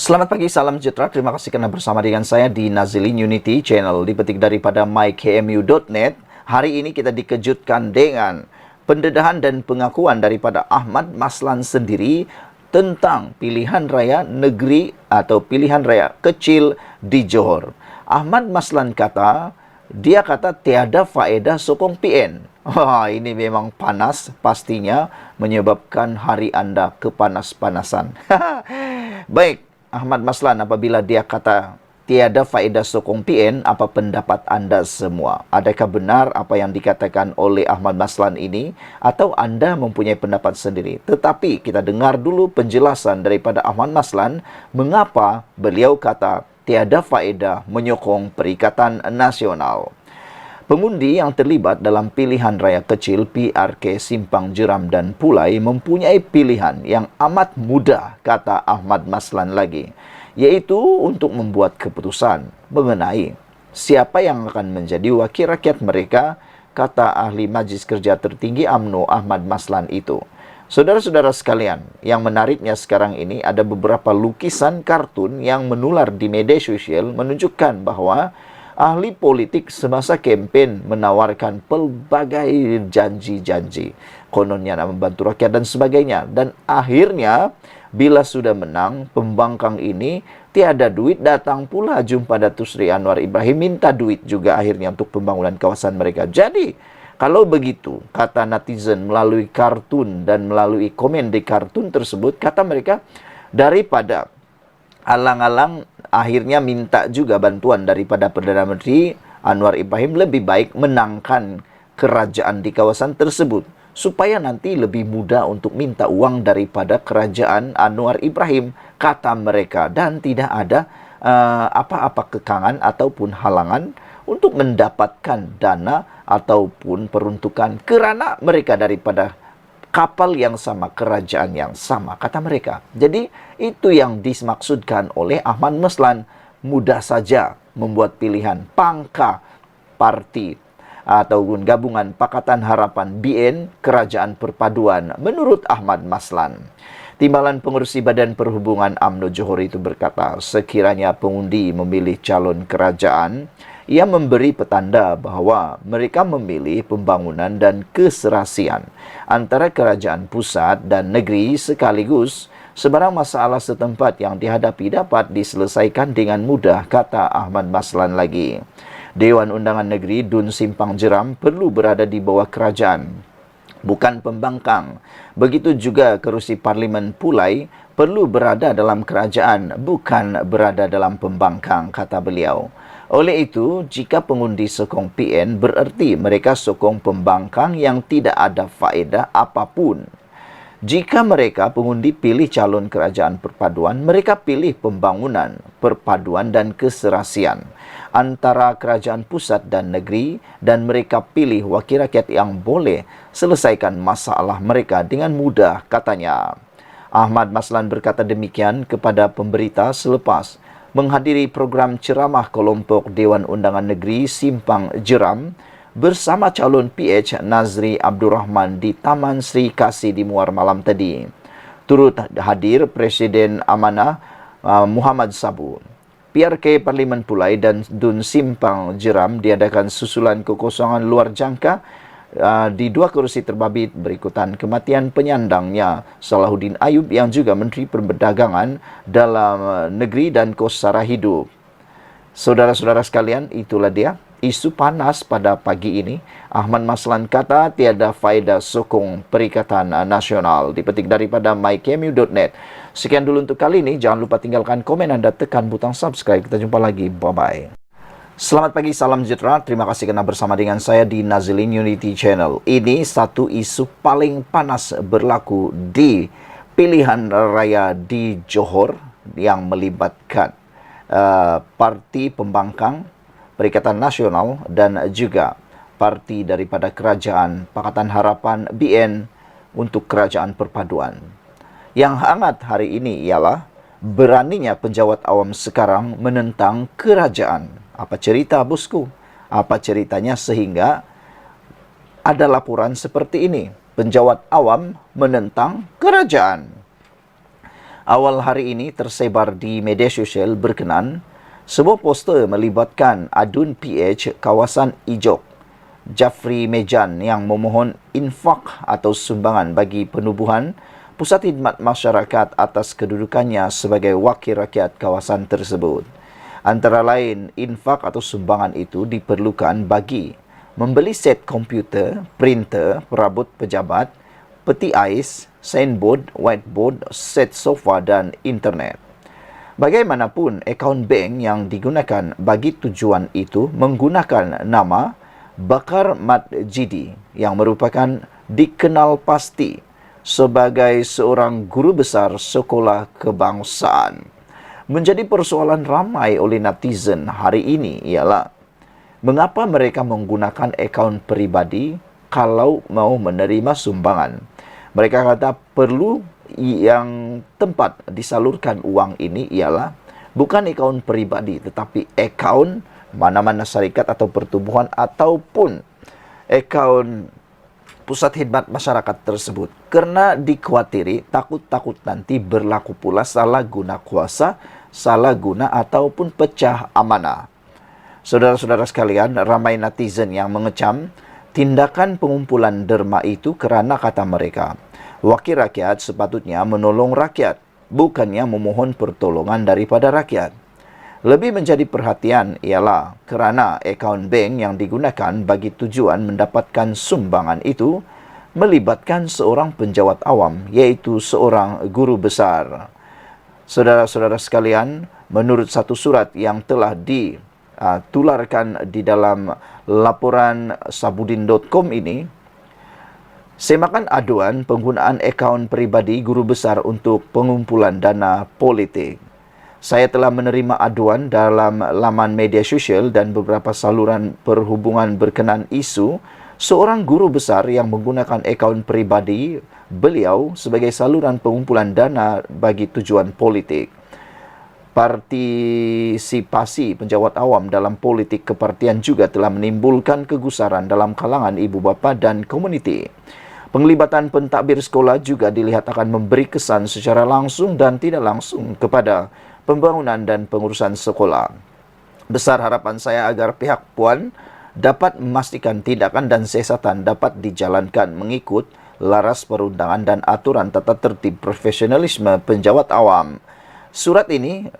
Selamat pagi, salam sejahtera. Terima kasih karena bersama dengan saya di Nazilin Unity Channel. Dipetik daripada mykmu.net. Hari ini kita dikejutkan dengan pendedahan dan pengakuan daripada Ahmad Maslan sendiri tentang pilihan raya negeri atau pilihan raya kecil di Johor. Ahmad Maslan dia kata tiada faedah sokong PN. Wah, ini memang panas, pastinya menyebabkan hari Anda kepanas-panasan. Baik, Ahmad Maslan apabila dia kata tiada faedah sokong PN, apa pendapat Anda semua? Adakah benar apa yang dikatakan oleh Ahmad Maslan ini atau Anda mempunyai pendapat sendiri? Tetapi kita dengar dulu penjelasan daripada Ahmad Maslan mengapa beliau kata tiada faedah menyokong Perikatan Nasional. Pengundi yang terlibat dalam pilihan raya kecil PRK Simpang Jeram dan Pulai mempunyai pilihan yang amat mudah, kata Ahmad Maslan lagi, yaitu untuk membuat keputusan mengenai siapa yang akan menjadi wakil rakyat mereka, kata ahli Majlis Kerja Tertinggi UMNO Ahmad Maslan itu. Saudara-saudara sekalian, yang menariknya sekarang ini ada beberapa lukisan kartun yang menular di media sosial menunjukkan bahwa ahli politik semasa kempen menawarkan pelbagai janji-janji. Kononnya nak membantu rakyat dan sebagainya. Dan akhirnya, bila sudah menang, pembangkang ini tiada duit, datang pula jumpa Datuk Seri Anwar Ibrahim, minta duit juga akhirnya untuk pembangunan kawasan mereka. Jadi, kalau begitu, kata netizen melalui kartun dan melalui komen di kartun tersebut, kata mereka, daripada alang-alang akhirnya minta juga bantuan daripada Perdana Menteri Anwar Ibrahim, lebih baik menangkan kerajaan di kawasan tersebut supaya nanti lebih mudah untuk minta uang daripada kerajaan Anwar Ibrahim, kata mereka, dan tidak ada apa-apa kekangan ataupun halangan untuk mendapatkan dana ataupun peruntukan kerana mereka daripada kapal yang sama, kerajaan yang sama, kata mereka. Jadi, itu yang dimaksudkan oleh Ahmad Maslan. Mudah saja membuat pilihan pangka parti ataupun gabungan Pakatan Harapan BN Kerajaan Perpaduan menurut Ahmad Maslan. Timbalan Pengerusi Badan Perhubungan UMNO Johor itu berkata, sekiranya pengundi memilih calon kerajaan, ia memberi petanda bahawa mereka memilih pembangunan dan keserasian antara kerajaan pusat dan negeri sekaligus. Sebarang masalah setempat yang dihadapi dapat diselesaikan dengan mudah, kata Ahmad Maslan lagi. Dewan Undangan Negeri Dun Simpang Jeram perlu berada di bawah kerajaan, bukan pembangkang. Begitu juga kerusi Parlimen Pulai perlu berada dalam kerajaan, bukan berada dalam pembangkang, kata beliau. Oleh itu, jika pengundi sokong PN, bererti mereka sokong pembangkang yang tidak ada faedah apapun. Jika mereka pengundi pilih calon kerajaan perpaduan, mereka pilih pembangunan, perpaduan dan keserasian antara kerajaan pusat dan negeri, dan mereka pilih wakil rakyat yang boleh selesaikan masalah mereka dengan mudah, katanya. Ahmad Maslan berkata demikian kepada pemberita selepas menghadiri program ceramah kelompok Dewan Undangan Negeri Simpang Jeram bersama calon PH Nazri Abdul Rahman di Taman Sri Kasih di Muar Malam tadi. Turut hadir Presiden Amanah Muhammad Sabu. PRK Parlimen Pulai dan Dun Simpang Jeram diadakan susulan kekosongan luar jangka di dua kerusi terbabit berikutan kematian penyandangnya Salahuddin Ayub yang juga Menteri Perdagangan Dalam Negeri dan Kos Sara Hidup. Saudara-saudara sekalian, itulah dia isu panas pada pagi ini. Ahmad Maslan kata tiada faedah sokong Perikatan Nasional. Dipetik daripada mykmu.net. Sekian dulu untuk kali ini. Jangan lupa tinggalkan komen Anda, tekan butang subscribe. Kita jumpa lagi. Bye-bye. Selamat pagi, salam sejahtera. Terima kasih karena bersama dengan saya di Nazilin Unity Channel. Ini satu isu paling panas berlaku di pilihan raya di Johor yang melibatkan parti pembangkang Perikatan Nasional dan juga parti daripada kerajaan Pakatan Harapan BN untuk kerajaan perpaduan. Yang hangat hari ini ialah beraninya penjawat awam sekarang menentang kerajaan. Apa cerita, bosku? Apa ceritanya sehingga ada laporan seperti ini? Penjawat awam menentang kerajaan. Awal hari ini tersebar di media sosial berkenan sebuah poster melibatkan Adun PH kawasan Ijok, Jafri Mejan yang memohon infak atau sumbangan bagi penubuhan pusat khidmat masyarakat atas kedudukannya sebagai wakil rakyat kawasan tersebut. Antara lain, infak atau sumbangan itu diperlukan bagi membeli set komputer, printer, perabot pejabat, peti ais, signboard, whiteboard, set sofa dan internet. Bagaimanapun, akaun bank yang digunakan bagi tujuan itu menggunakan nama Bakar Mat Jidi yang merupakan dikenal pasti sebagai seorang guru besar sekolah kebangsaan. Menjadi persoalan ramai oleh netizen hari ini ialah mengapa mereka menggunakan akaun peribadi kalau mau menerima sumbangan. Mereka kata perlu yang tempat disalurkan uang ini ialah bukan akaun peribadi tetapi akaun mana-mana syarikat atau pertubuhan ataupun akaun pusat khidmat masyarakat tersebut, kerana dikhawatiri takut-takut nanti berlaku pula salah guna kuasa, salah guna ataupun pecah amanah. Saudara-saudara sekalian, ramai netizen yang mengecam tindakan pengumpulan derma itu kerana kata mereka, wakil rakyat sepatutnya menolong rakyat, bukannya memohon pertolongan daripada rakyat. Lebih menjadi perhatian ialah kerana akaun bank yang digunakan bagi tujuan mendapatkan sumbangan itu melibatkan seorang penjawat awam, iaitu seorang guru besar. Saudara-saudara sekalian, menurut satu surat yang telah ditularkan di dalam laporan sabudin.com ini, semakan aduan penggunaan akaun peribadi guru besar untuk pengumpulan dana politik. Saya telah menerima aduan dalam laman media sosial dan beberapa saluran perhubungan berkenan isu seorang guru besar yang menggunakan akaun peribadi beliau sebagai saluran pengumpulan dana bagi tujuan politik. Partisipasi penjawat awam dalam politik kepartian juga telah menimbulkan kegusaran dalam kalangan ibu bapa dan komuniti. Penglibatan pentadbir sekolah juga dilihat akan memberi kesan secara langsung dan tidak langsung kepada pembangunan dan pengurusan sekolah. Besar harapan saya agar pihak Puan dapat memastikan tindakan dan siasatan dapat dijalankan mengikut laras perundangan dan aturan tata tertib profesionalisme penjawat awam. Surat ini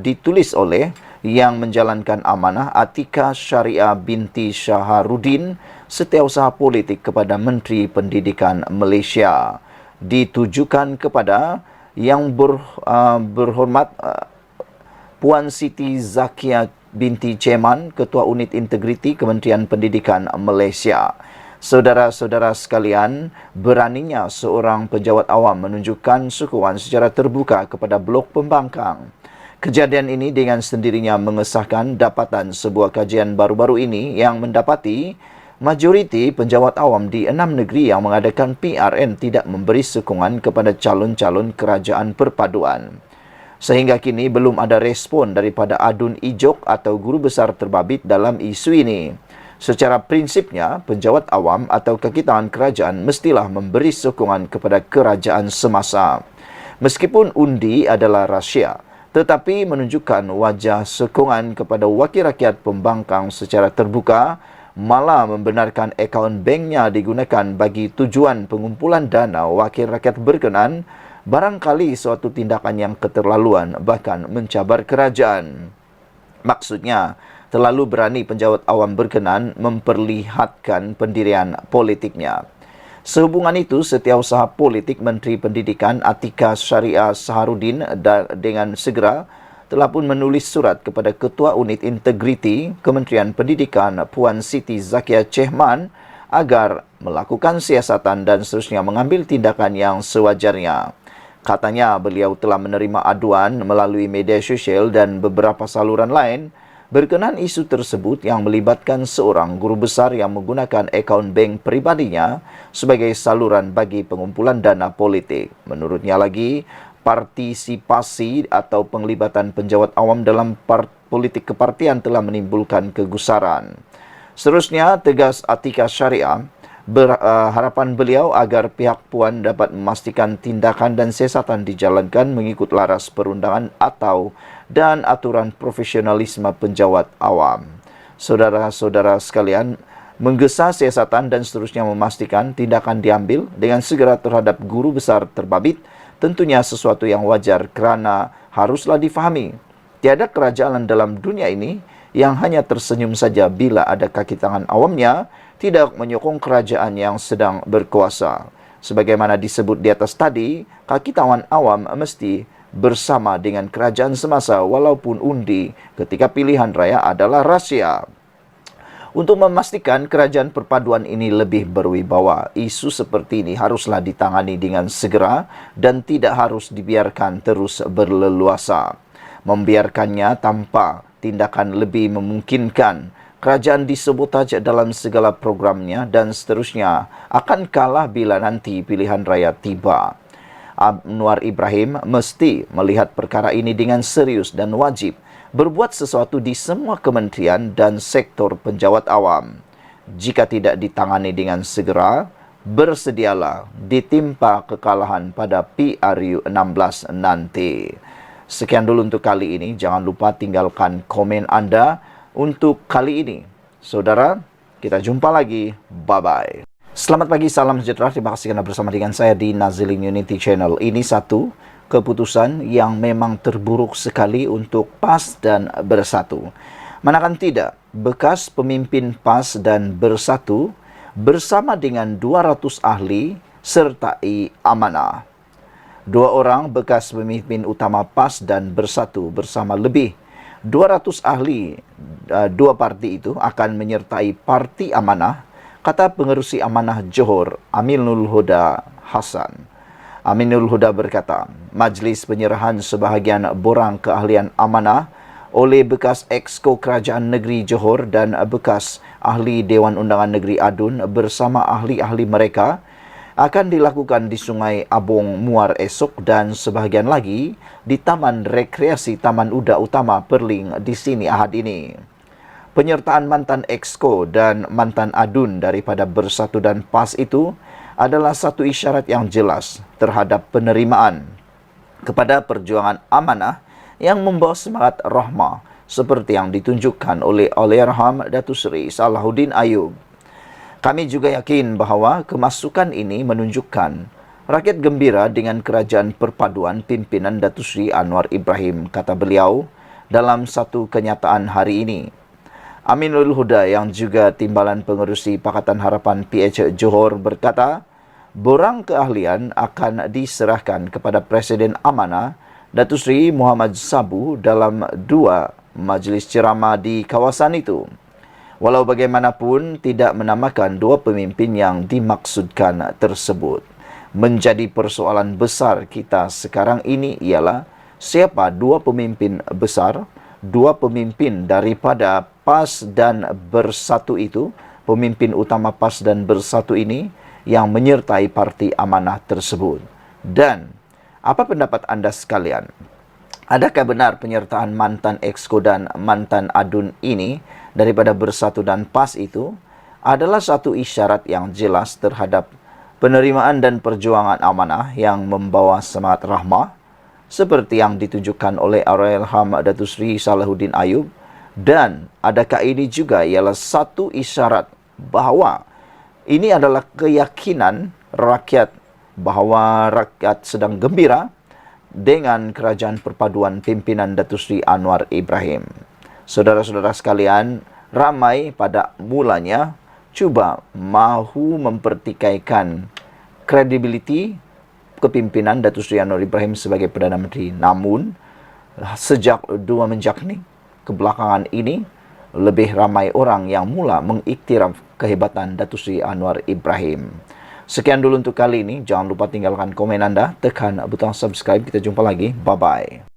ditulis oleh yang menjalankan amanah Atika Syariah binti Syaharudin, Setiausaha Politik kepada Menteri Pendidikan Malaysia. Ditujukan kepada yang berhormat Puan Siti Zakia binti Ceman, Ketua Unit Integriti Kementerian Pendidikan Malaysia. Saudara-saudara sekalian, beraninya seorang penjawat awam menunjukkan sukuan secara terbuka kepada blok pembangkang. Kejadian ini dengan sendirinya mengesahkan dapatan sebuah kajian baru-baru ini yang mendapati majoriti penjawat awam di 6 negeri yang mengadakan PRN tidak memberi sokongan kepada calon-calon kerajaan perpaduan. Sehingga kini belum ada respon daripada Adun Ijok atau guru besar terbabit dalam isu ini. Secara prinsipnya, penjawat awam atau kekitaan kerajaan mestilah memberi sokongan kepada kerajaan semasa. Meskipun undi adalah rahsia, tetapi menunjukkan wajah sokongan kepada wakil rakyat pembangkang secara terbuka, malah membenarkan akaun banknya digunakan bagi tujuan pengumpulan dana wakil rakyat berkenan, barangkali suatu tindakan yang keterlaluan bahkan mencabar kerajaan. Maksudnya, terlalu berani penjawat awam berkenan memperlihatkan pendirian politiknya. Sehubungan itu, Setiausaha Politik Menteri Pendidikan Atika Syariah Syaharudin dengan segera telah pun menulis surat kepada Ketua Unit Integriti Kementerian Pendidikan Puan Siti Zakia Ceman agar melakukan siasatan dan seterusnya mengambil tindakan yang sewajarnya. Katanya beliau telah menerima aduan melalui media sosial dan beberapa saluran lain berkenaan isu tersebut yang melibatkan seorang guru besar yang menggunakan akaun bank pribadinya sebagai saluran bagi pengumpulan dana politik. Menurutnya lagi, partisipasi atau penglibatan penjawat awam dalam politik kepartian telah menimbulkan kegusaran. Seterusnya, tegas Atika Syariah, Harapan beliau agar pihak Puan dapat memastikan tindakan dan siasatan dijalankan mengikut laras perundangan dan aturan profesionalisme penjawat awam. Saudara-saudara sekalian, menggesa siasatan dan seterusnya memastikan tindakan diambil dengan segera terhadap guru besar terbabit tentunya sesuatu yang wajar kerana haruslah difahami. Tiada kerajaan dalam dunia ini yang hanya tersenyum saja bila ada kaki tangan awamnya tidak menyokong kerajaan yang sedang berkuasa. Sebagaimana disebut di atas tadi, kaki tangan awam mesti bersama dengan kerajaan semasa walaupun undi ketika pilihan raya adalah rahsia. Untuk memastikan kerajaan perpaduan ini lebih berwibawa, isu seperti ini haruslah ditangani dengan segera dan tidak harus dibiarkan terus berleluasa. Membiarkannya tanpa tindakan lebih memungkinkan kerajaan disabotaj dalam segala programnya dan seterusnya akan kalah bila nanti pilihan raya tiba. Anwar Ibrahim mesti melihat perkara ini dengan serius dan wajib berbuat sesuatu di semua kementerian dan sektor penjawat awam. Jika tidak ditangani dengan segera, bersedialah ditimpa kekalahan pada PRU 16 nanti. Sekian dulu untuk kali ini. Jangan lupa tinggalkan komen Anda untuk kali ini. Saudara, kita jumpa lagi. Bye-bye. Selamat pagi, salam sejahtera. Terima kasih karena bersama dengan saya di Nazilin Unity Channel. Ini satu keputusan yang memang terburuk sekali untuk PAS dan Bersatu. Manakan tidak, bekas pemimpin PAS dan Bersatu bersama dengan 200 ahli sertai amanah. 2 orang bekas pemimpin utama PAS dan Bersatu bersama lebih 200 ahli 2 parti itu akan menyertai parti amanah, kata pengerusi amanah Johor Aminul Huda Hasan. Aminul Huda berkata, majlis penyerahan sebahagian borang keahlian amanah oleh bekas Exco Kerajaan Negeri Johor dan bekas ahli Dewan Undangan Negeri Adun bersama ahli-ahli mereka akan dilakukan di Sungai Abong Muar esok dan sebahagian lagi di Taman Rekreasi Taman Uda Utama Perling di sini Ahad ini. Penyertaan mantan Exco dan mantan Adun daripada Bersatu dan PAS itu adalah satu isyarat yang jelas terhadap penerimaan kepada perjuangan amanah yang membawa semangat rahmah seperti yang ditunjukkan oleh Allahyarham Datuk Seri Salahuddin Ayub. Kami juga yakin bahawa kemasukan ini menunjukkan rakyat gembira dengan kerajaan perpaduan pimpinan Datuk Seri Anwar Ibrahim, kata beliau dalam satu kenyataan hari ini. Aminul Huda yang juga timbalan pengerusi Pakatan Harapan PH Johor berkata, borang keahlian akan diserahkan kepada Presiden Amanah Datuk Seri Muhammad Sabu dalam 2 majlis ceramah di kawasan itu. Walau bagaimanapun tidak menamakan 2 pemimpin yang dimaksudkan tersebut. Menjadi persoalan besar kita sekarang ini ialah siapa 2 pemimpin besar, 2 pemimpin daripada PAS dan Bersatu itu, pemimpin utama PAS dan Bersatu ini yang menyertai parti amanah tersebut. Dan apa pendapat anda sekalian? Adakah benar penyertaan mantan Exco dan mantan Adun ini daripada Bersatu dan PAS itu adalah satu isyarat yang jelas terhadap penerimaan dan perjuangan amanah yang membawa semangat rahmah seperti yang ditunjukkan oleh Allahyarham Datuk Seri Salahuddin Ayub? Dan adakah ini juga ialah satu isyarat bahawa ini adalah keyakinan rakyat bahawa rakyat sedang gembira dengan kerajaan perpaduan pimpinan Datuk Seri Anwar Ibrahim? Saudara-saudara sekalian, ramai pada mulanya cuba mahu mempertikaikan kredibiliti kepimpinan Datuk Seri Anwar Ibrahim sebagai Perdana Menteri. Namun, sejak 2 menjak ni, kebelakangan ini, lebih ramai orang yang mula mengiktiraf kehebatan Datuk Seri Anwar Ibrahim. Sekian dulu untuk kali ini. Jangan lupa tinggalkan komen anda, tekan butang subscribe. Kita jumpa lagi. Bye-bye.